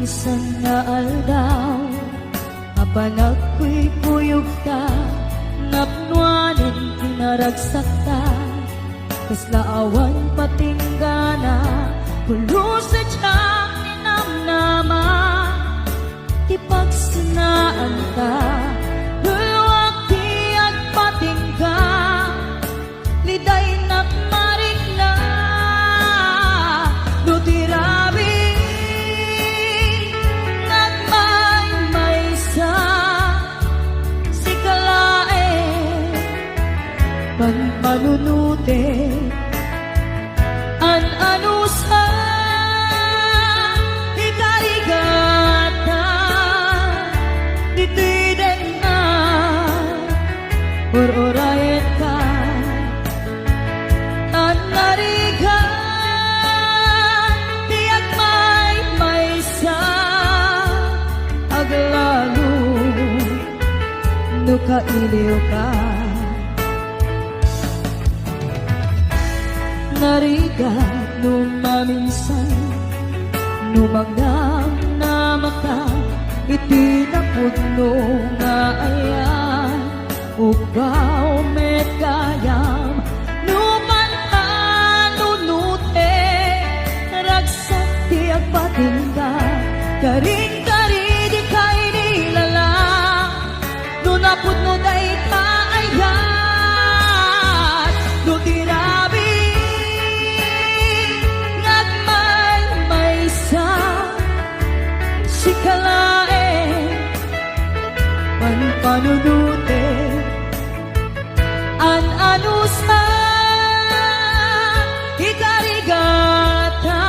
minsan nga aldaw, apanag ko'y kuyog ta, napnuanin kinaragsak ta, kas laawan patinggana, pulo sa tiyang ninamnama, tipagsinaan ta, hulwag tiyag patingga, liday nakmarik na, nutirabi, nagmay-maysa, si kalae, panpanunute, an-anusa, ikarigata, ditiden na, or-orayet ka, an-nariga, tiyak may-maysa, aglalo, nukailiw ka. Nariga numaminsan, numangang na mata, itinapudno nga ayan, ugaw met kayam, numananunute, ragsak tiyak patinda, karing-kari di kay nilala, nunapudno day kaayan, nutirabi, si kalae, panpanunute, an-anusa, ikarigata,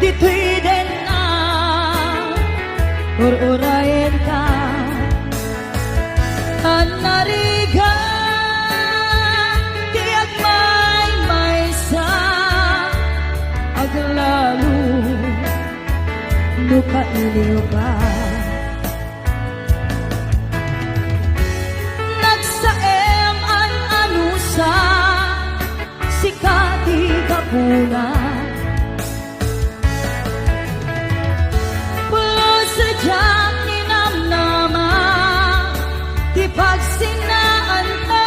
ditwiden na, or-orayen ka, an-nariga, tiyak may-maysa, aglalo, nukailiw ka. Nagsaem an-anusa, sikati kapuna, pulo sa diyang ninamnama, di pagsinaan ka.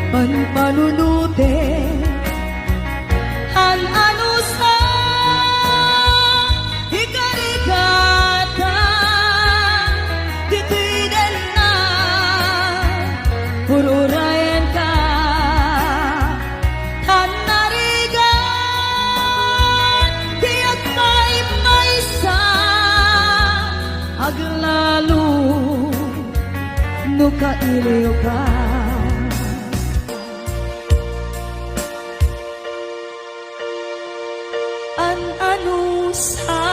Panpanunute, an-anusa, ikarigata, ditwiden na, ururayan ka, an-narigan, tiyak may-maysa, aglalo, nukailiw ka. An-anusa,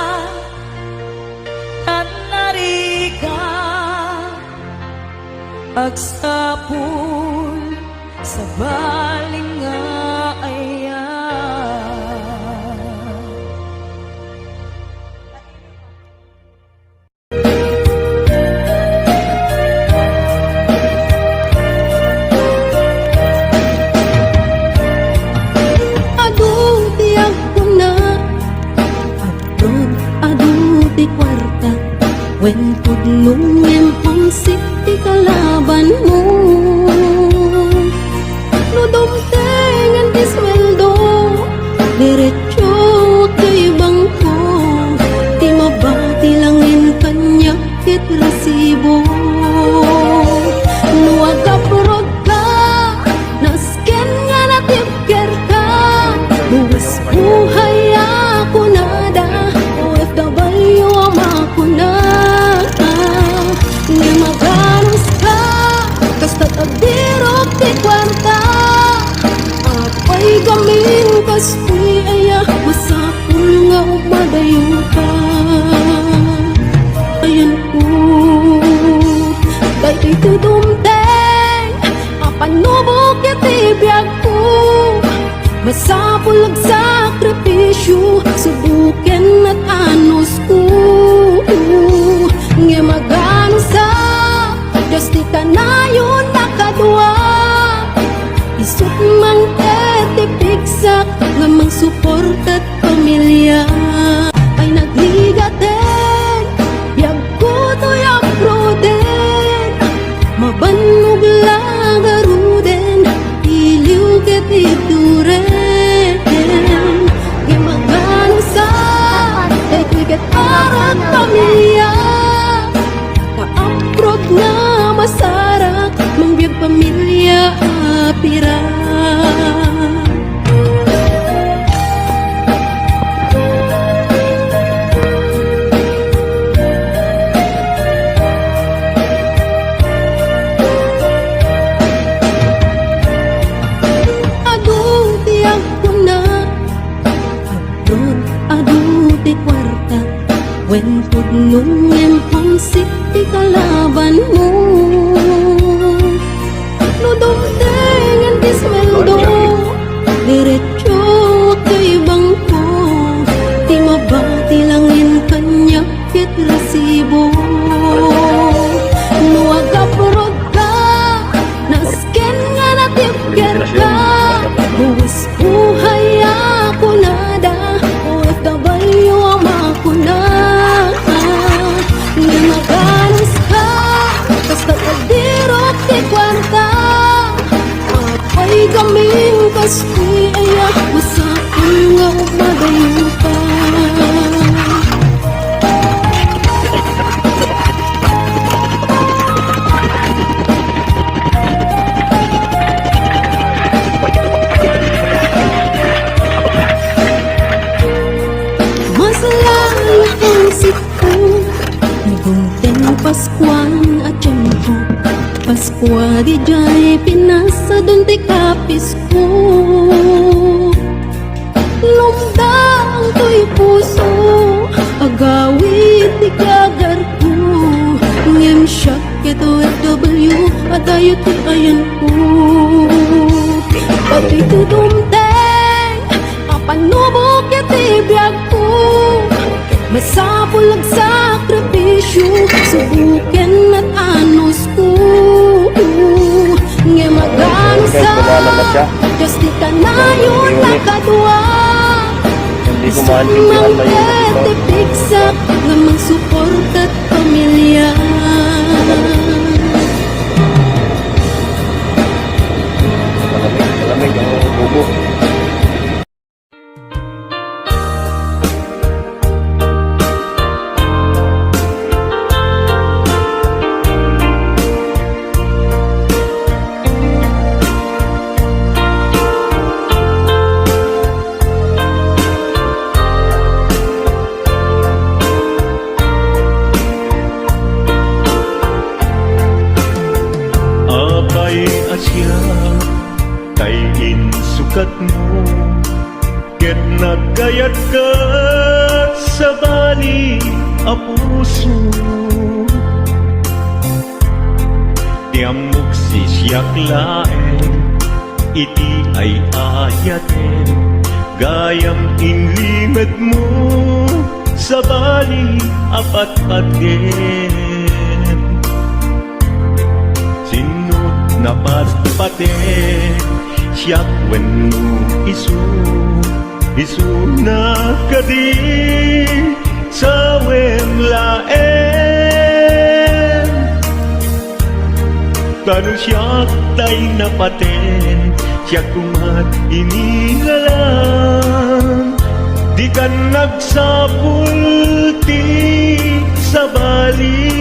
an-nariga, agsapul sa baling nga ayan. When tudlong yang pangsik di kalaban mo, nudumtengan di sweldo, diretso kay bangko, di mabati langin kanya kit resibo. Nuwag ka purod ka, nasken nga natipker ka, buwas buhay ako nada, OFW ama ko na. Maganos ka, kasta tagdirok di kwarta, apay gaming kastoy aya, masapul nga umadayo ka. Ayan ko, dahil tudumteng, apanubok itibiyag ko, masapul ag sakripisyo, subukin at anos ko. When pudnong yung pansik di kalaban mo. No dumdeng ang disweldo, diretso kay bangko. Di mabati langin kanya kit resibo. No agapurod ka, nasken nga natipger ka. Buwis buhay ako nada, OFW ang makuna. Nga maganos ka, basta kadirot di kwarta. Apay kaming kaskoy aya, masakol nga umadayo pa. Paskuan at tiyempo, Paskwa di jay pinasa dun ti kapis ko. Lumdang to'y puso, agawit ti kagar ko. Ngem siya kito FW, at ayo ti ayan ko. Pati tutumteng, apanubok iti biyag ko. Masapulag sakripisyo, subukin at anos ko. Nga magano sa, Diyos di ka na yun nakadwa. Isang mangketipiksak, nga magsupport at pamilya. Malamig ang bubo. Asya kay insukat mo, ket nagkayat ka sa bali a puso. Tiamok si siyak laeng, iti ay ayaten, gayam inlimet mo sa bali apat-paten. Napatpaten siyak wenno isu na kadi sa wemlaen. Tanu siyak tay napaten, siyak kumat inilalang. Di ka nagsapulti sa bali.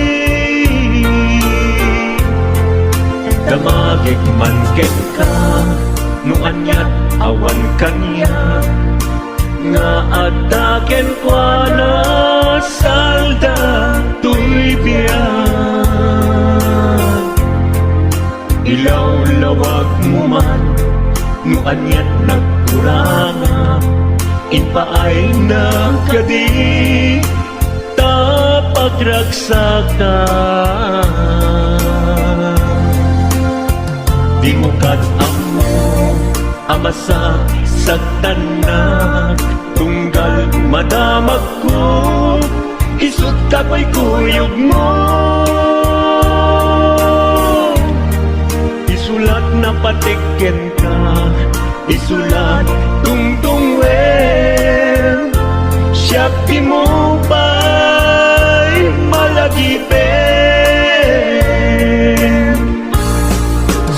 Damagig man ket ka, no anyat awan kanya, nga ataken kwa na salda tuy biyan. Ilaw-lawag mo man, no anyat nagkuranga, inpaay na kadi tapagragsakan. Di mo amo, amasa sagtanak, tunggal madamag ko, isut ka ko'y kuyog mo. Isulat na patiken ka, isulat tungtungwen, siyak di mo ba'y malagipen.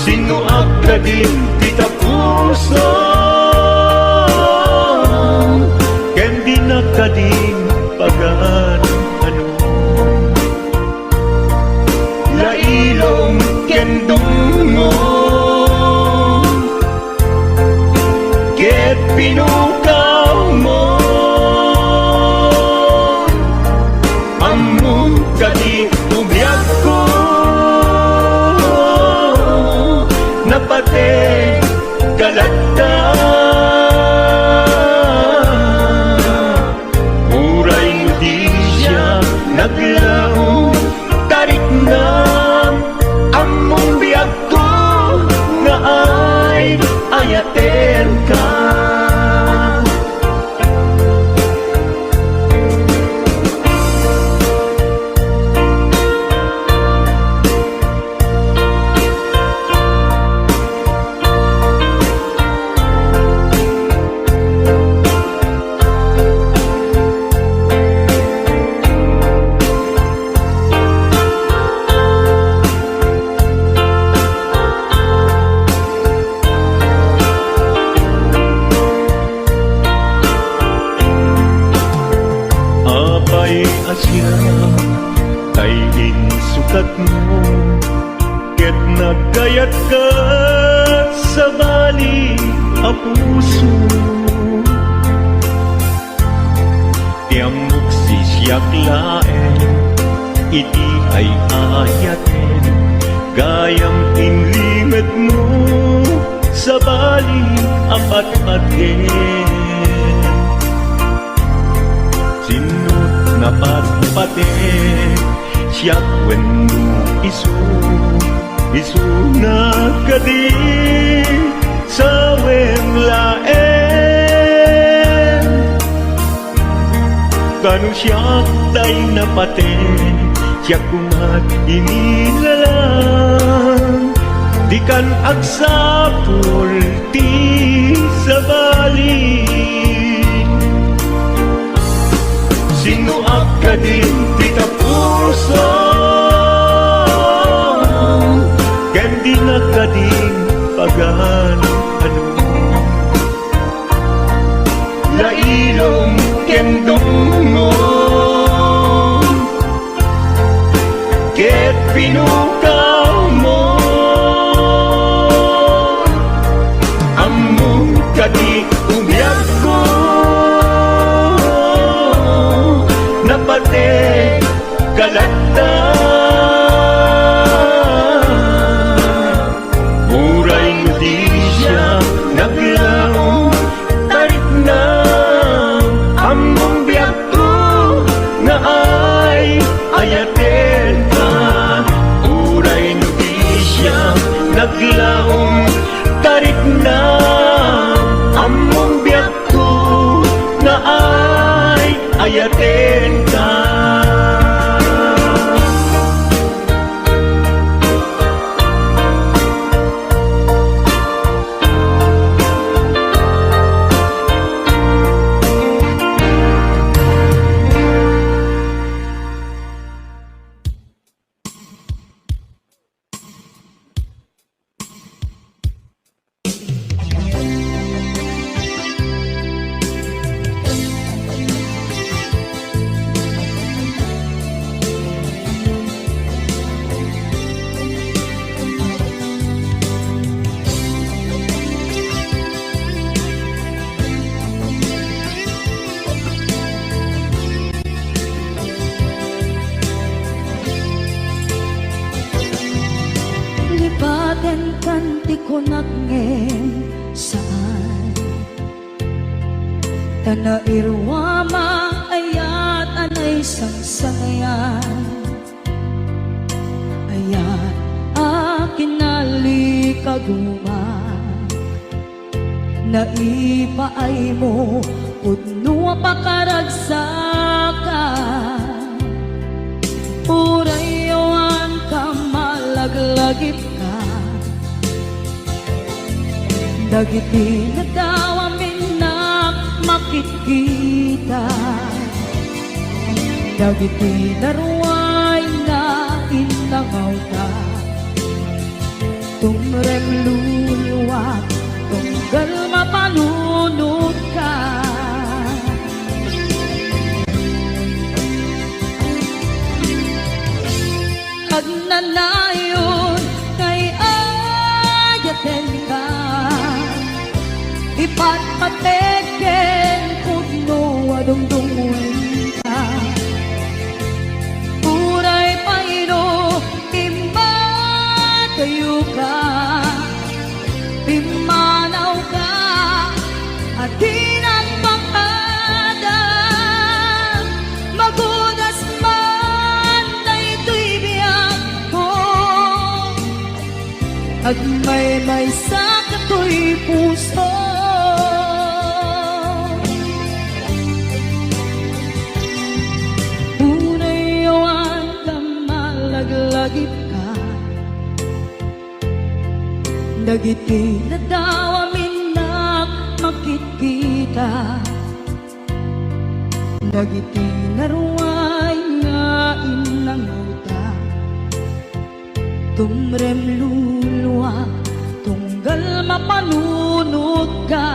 Sino agkadin kita puso, ken di nakadin pagan ano. Lailong ken dungo, ket pinukaw mo. Among kadi May asya kay insukat mo, ket nagkayat ka sa bali a puso. Tiamok si siyak laen, iti ay ayaten, gayam inlimet mo sa bali apat-aten. Sinut na patpate, siyak wenno isu na kadi sa wenglaen. Kanu siyak tay napate, siyak kumat inilalang, di kan agsapul ti sa bali. Sino akadin di ka puso, kandi na kadin pagan ano. Lailong kendong mo, ket pinukaw mo, among kadi umiyag ko, napate kalata. Muray di siya naglaong tarik na, among biyak ko na ay ayaten ka. Muray di siya naglaong tarik na, among biyak ko na ay ayaten ka. Lipaten kanti ko nagngem saan, tana irwama ayat anay sangsangayan. Ayat akin nalikaguma, naipaay mo pudno pakaragsakan. Urayawan ka malaglagip ka, dagiti na daw amin na makikita, dagiti naruay na inangaw ka. Tumrem luluwat, tunggal mapanunod ka. Agnanayon kay ayaten ka, ipatpateken pudno adungdungon ka. Uray paino imbatayo ka, pimanaw ka, at tinang pang-adam, magudas man na ito'y biyak ko, at may sakato'y puso. Unayawan ka malaglagip ka, dagiti na daw amin na makikita, dagiti naruay nga inangaw ta. Tumrem luluwa, tunggal mapanunod ka.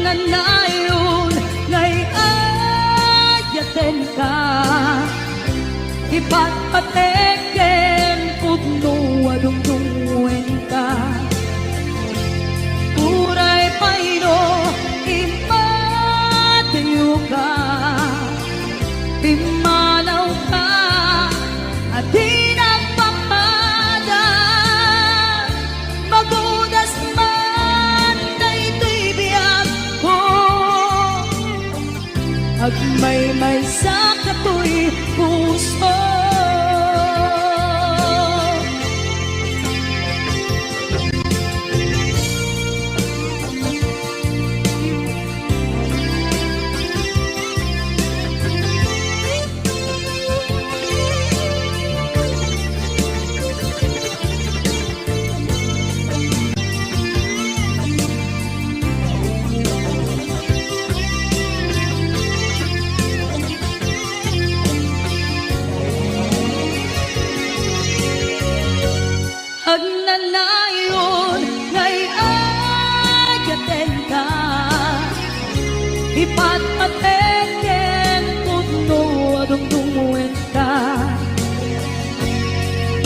nagnanayon ngay ayaten ka ipatpateken pugno adungdungwen ka uray payno imatayo ka pimanaw ka at di nagpapada magudas man daytoy biyag ko agmay-may sa katoy puso nagnanayon ngay ayaten ka ipatpateken pugno adungdungwen ka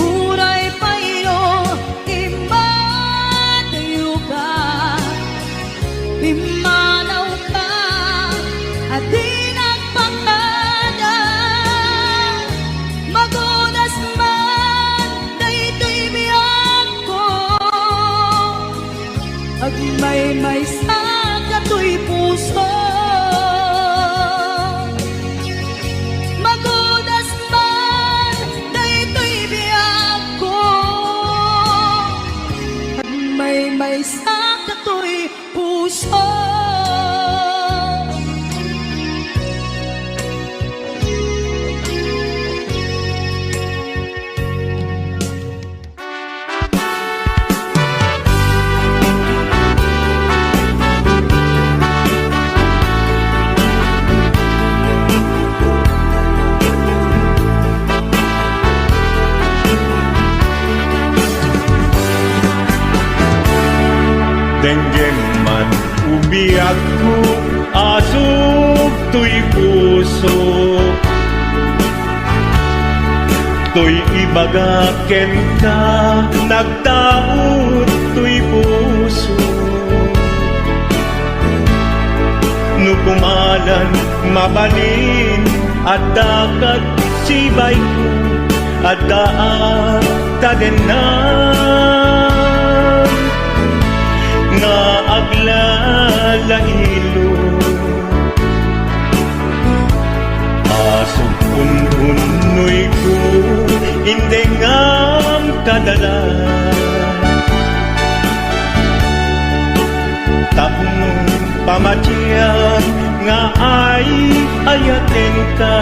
uray payno imatayo ka pimanaw ka at di nagpakada magunas man daytoy biyag ko agmay-may sa katoy puso magunas man daytoy biyag ko agmay-may sa katoy puso Denggen man ubiag ko asok to'y puso to'y ibagaken ka nagtaot to'y puso nukumalan mabalin at dakat sibay ko at daan tadenan nga aglalahilo asok un-unoy ko hindi ngam kadala tapnong pamatyan nga ay ayaten ka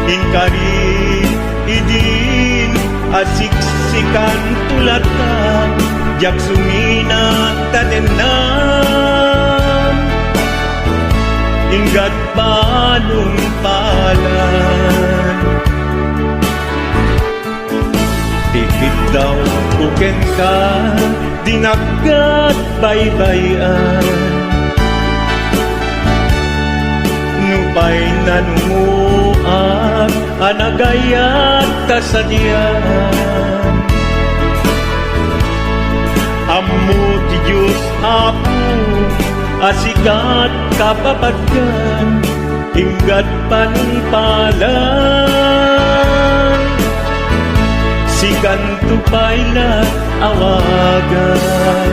inkari idin asiksikan tulat ka jak sumina tadenan inggat balong palan tikit daw kuken ka dinaggat baybayan nupay nanumuan anagayat kasadyan ammo ti Diyos apo asigat kapapatgan inggat panungpalan sikan tupayla awagan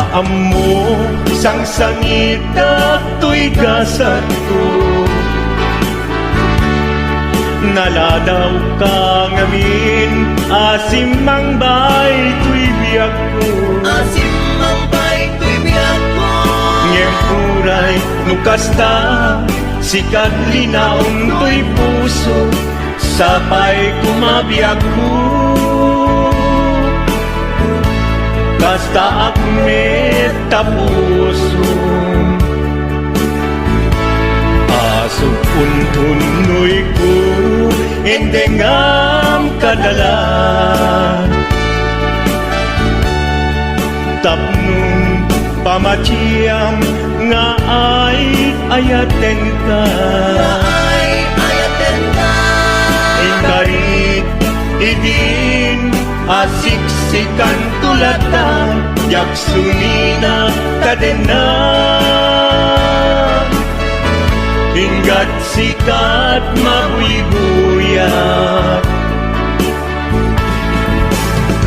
Kaamo sang sangita to'y gasat ko. Naladaw ka ngamin, asim mang bay to'y biyak ko. Asim mang bay to'y biyak ko. Ngempuray nukasta, sikat linaon to'y puso, sapay kumabiyak ko. Basta akmet tapuso, asok untunoy ko, endengam kadala. Tapnong pamaciyam nga ay ayaten ka. Ay ayaten ka. Ingarit idin asiksikan tulatan, yaksunina kadena. Hinggat sikat mabuybuyak,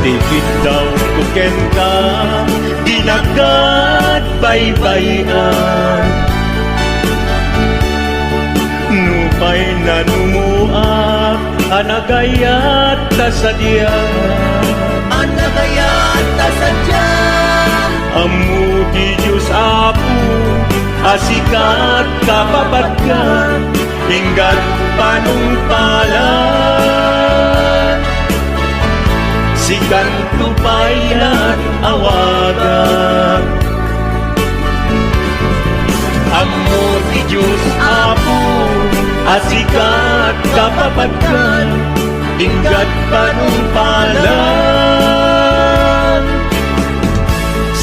tipid daw kuken ka, dinagat baybayan. Nupay na numuak, anagayat tasadya. Anagayat tasadya. Amu di Diyos Apo, asikat kapapatkan, hinggat panungpalan. Sikan tupayan awagan. Amu di Diyos Apo, asikat kapapatkan, hinggat panungpalan.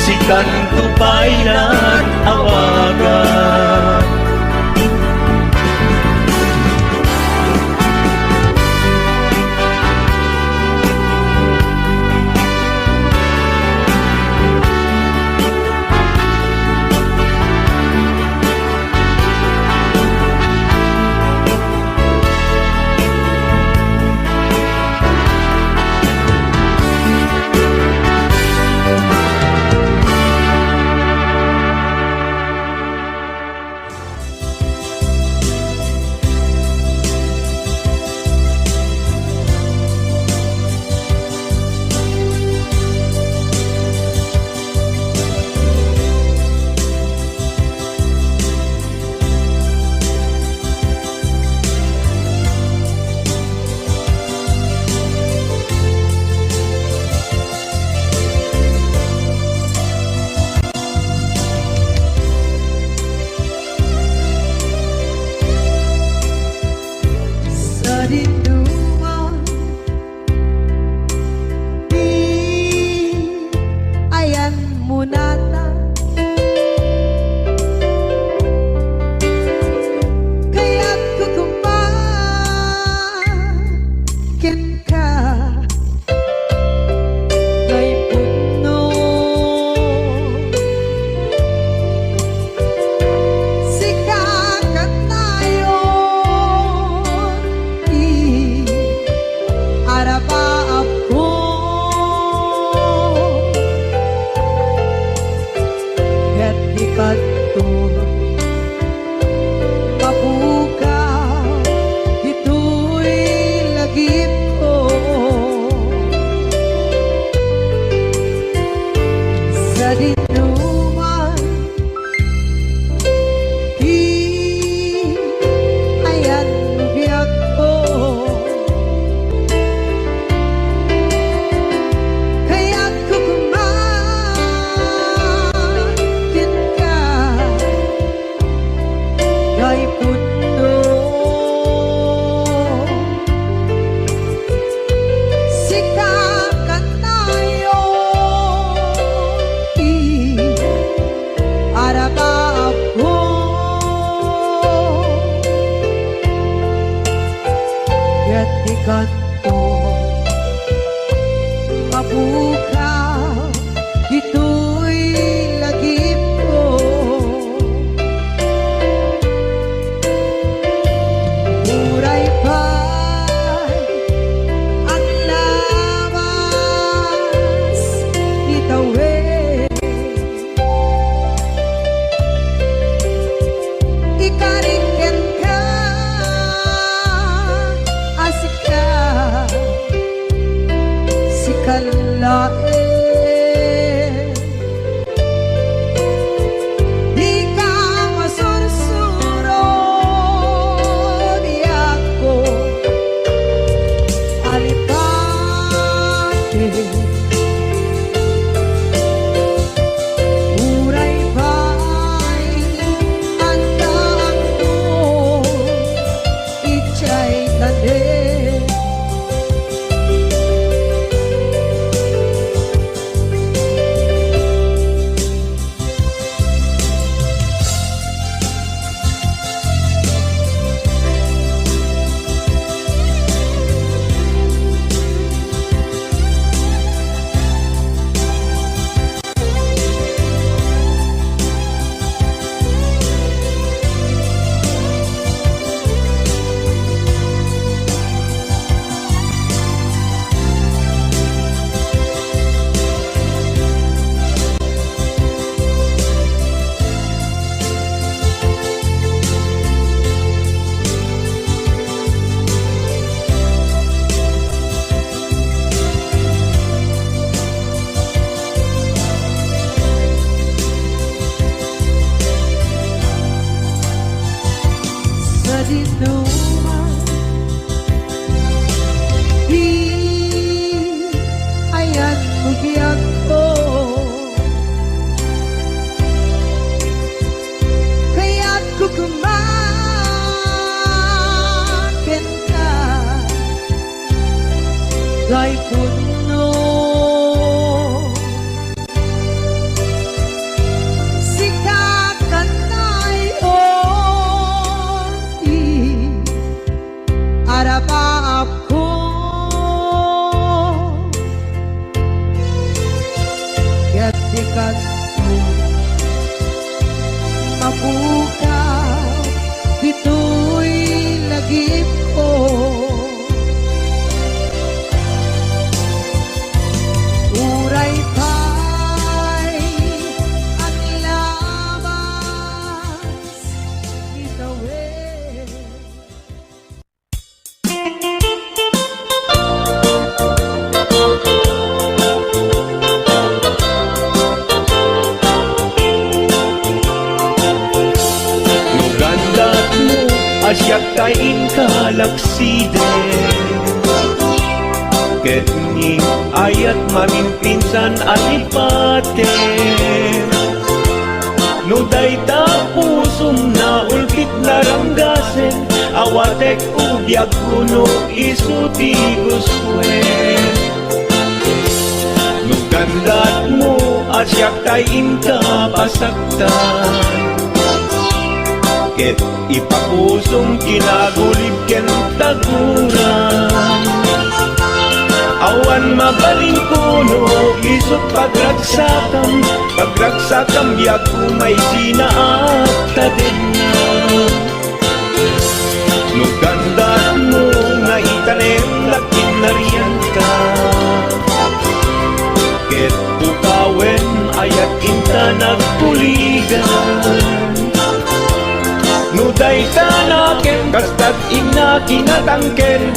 Sikan tupayan awagan. kanto mabukaw ito'y lagip ko dinuman di ayan bugyan ko kaya't kukumakin ka kay puno ako gatikan mo mabukaw dito'y lagip ko uray pa'y ang labas itawid. Asyak kain kalaksiden Ketning ayat mamimpinsan alipaten Nuday tapusum na ulpit na ranggasen Awatek ubyak kuno isuti guswen Nugandat mo asyak kain kapasaktan Ket ipapusong kinagulib ken taguran Awan mabaling kuno isot pagragsakam biag kumay sinaat taden na Nugandan mo nga itanem lakin nariyan ka Ket ukawen ayat inta nagpuligan Nuday tanaken, kastat ina kinatangken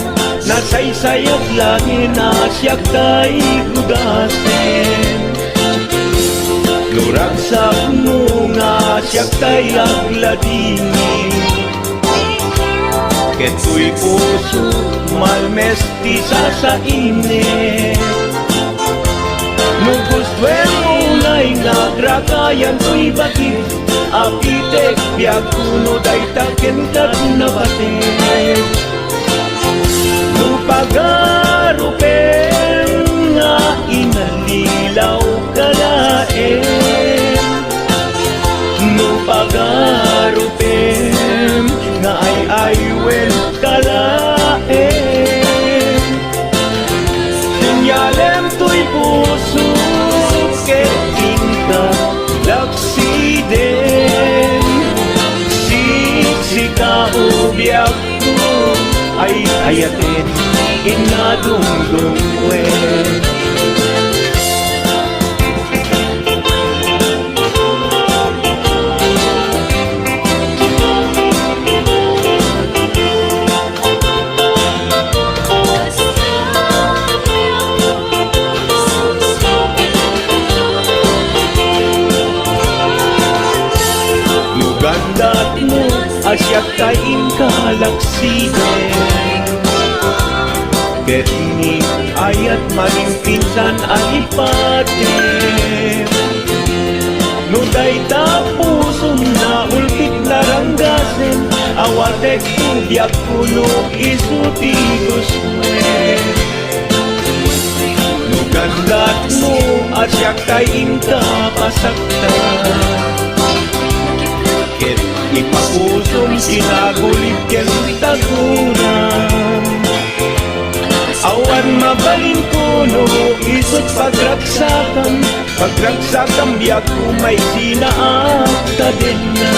Nasaysayat langin na siyak kay gudasen Luragsak mo nga siyak kay agladini Keto'y puso malmesti sa init Nugustwen mo na'y nagrakayan to'y bakit Apitek biag kuno day taken kat nabaten Nupagarupen nga inalilaw kalaen Nupagarupen nga ay aywen kalaen Sinyalem to'y puso keting ka laksiden Siksika ubiyak ko ay ayatin inadungdungwen Asyak kain kalaksiden Ketni ayat mamimpinsan alipaten Nuday tapusum na ulpit na ranggasen Awatek ubyak kuno isuti guswen Nugandat mo asyak kain kapasaktan Ket ipapusong sinagulib ken tagunan Awan mabalin kuno isot pagragsakam biag kumay sinaat taden na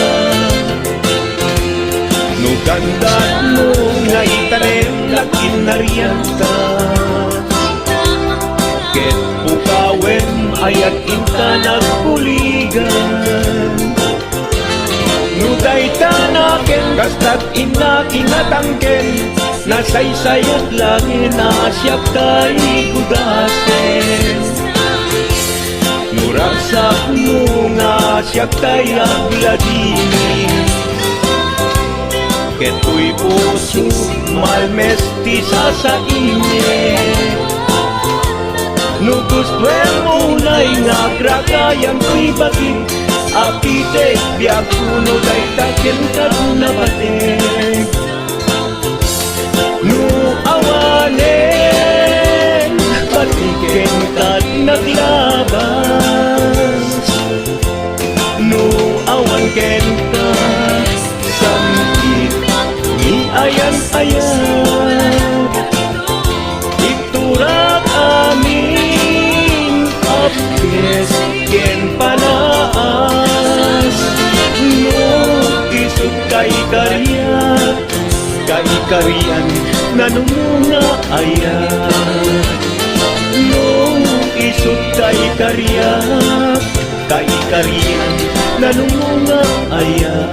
Nugandat mo nga itanem lakin nariyan ka Ket ukawen ayat inta nagpuligan Nuday tanaken, kastat ina kinatangken Nasaysayat langin na siyak kay gudasen Nuragsak mo nga siyak kay agladini Keto'y puso, malmestisa sa init. No gustuin mo na'y nagragayan ko'y bakit. Apite, biag kuno kay takin ka na batik. No awanin, batikin ka't naglabas. No awan ken ka, samkit, ni ayan-ayan. Iturak amin, apis ken panaas. No isut kay kariyan, nanunga ayan. No isut kay kariyan, nanunga ayan.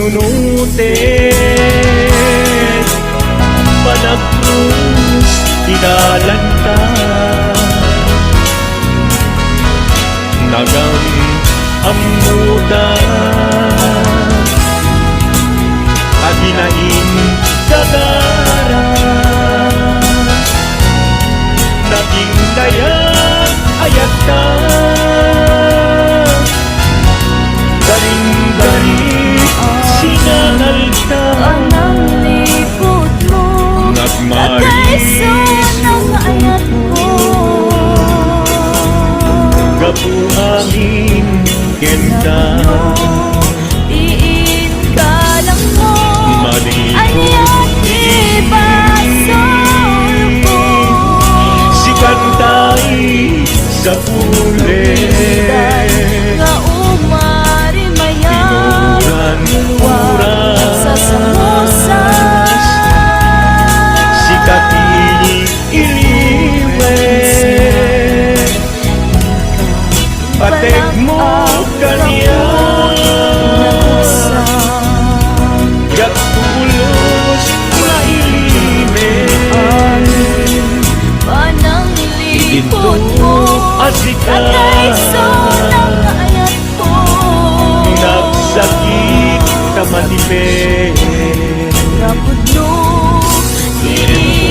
panunutin Managkrus, tinalanta Nagang amuda Aginain kadara Naging dayang ayata Galing-galing sinangal ka Ang likod mo Nagmay